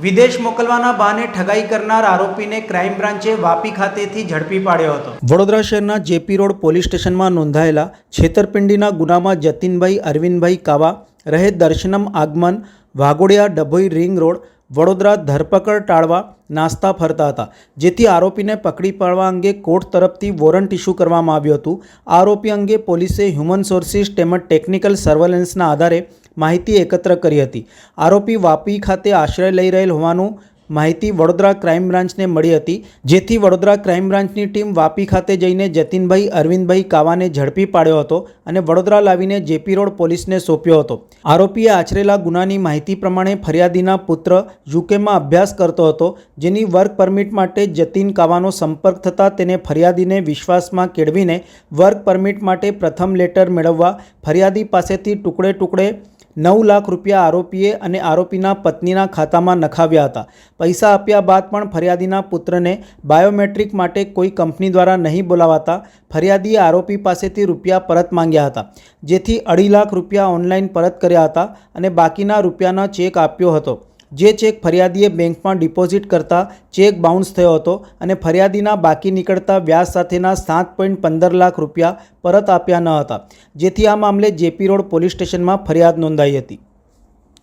વિદેશ મોકલવાના બહાને ઠગાઈ કરનાર આરોપીને ક્રાઇમ બ્રાન્ચે વાપી ખાતેથી ઝડપી પાડ્યો હતો। વડોદરા શહેરના જેપી રોડ પોલીસ સ્ટેશનમાં નોંધાયેલા છેતરપિંડીના ગુનામાં જતીનભાઈ અરવિંદભાઈ કાવા રહે દર્શનમ આગમન વાઘોડિયા ડભોઈ રિંગ રોડ વડોદરા ધરપકડ ટાળવા નાસ્તા ફરતા હતા, જેથી આરોપીને પકડી પાડવા અંગે કોર્ટ તરફથી વોરંટ ઇસ્યુ કરવામાં આવ્યું હતું। આરોપી અંગે પોલીસે હ્યુમન સોર્સિસ તેમજ ટેકનિકલ સર્વેલન્સના આધારે માહિતી એકત્ર કરી હતી। આરોપી વાપી ખાતે આશ્રય લઈ રહેલ હોવાનું માહિતી વડોદરા ક્રાઇમ બ્રાન્ચને મળી હતી, જેથી વડોદરા ક્રાઇમ બ્રાન્ચની ટીમ વાપી ખાતે જઈને જતીનભાઈ અરવિંદભાઈ કાવાને ઝડપી પાડ્યો હતો અને વડોદરા લાવીને જેપી રોડ પોલીસને સોંપ્યો હતો। આરોપીએ આચરેલા ગુનાની માહિતી પ્રમાણે ફરિયાદીના પુત્ર યુકેમાં અભ્યાસ કરતો હતો, જેની વર્ક પરમિટ માટે જતીન કાવાનો સંપર્ક થતાં તેને ફરિયાદીને વિશ્વાસમાં કેળવીને વર્ક પરમિટ માટે પ્રથમ લેટર મેળવવા ફરિયાદી પાસેથી ટુકડે ટુકડે 9 લાખ રૂપિયા આરોપીએ અને આરોપીના પત્નીના ખાતામાં નખાવ્યા હતા। પૈસા આપ્યા બાદ પણ ફરિયાદીના પુત્રને બાયોમેટ્રિક માટે કોઈ કંપની દ્વારા નહીં બોલાવાતા ફરિયાદીએ આરોપી પાસેથી રૂપિયા પરત માંગ્યા હતા, જેથી 2.5 લાખ રૂપિયા ઓનલાઈન પરત કર્યા હતા અને બાકીના રૂપિયાનો ચેક આપ્યો હતો। જે ચેક ફરિયાદીએ બેંકમાં ડિપોઝિટ કરતા ચેક બાઉન્સ થયો હતો અને ફરિયાદીના બાકી નીકળતા વ્યાજ સાથેના 7.15 લાખ રૂપિયા પરત આપ્યા ન હતા, જેથી આ મામલે જેપી રોડ પોલીસ સ્ટેશનમાં ફરિયાદ નોંધાઈ હતી।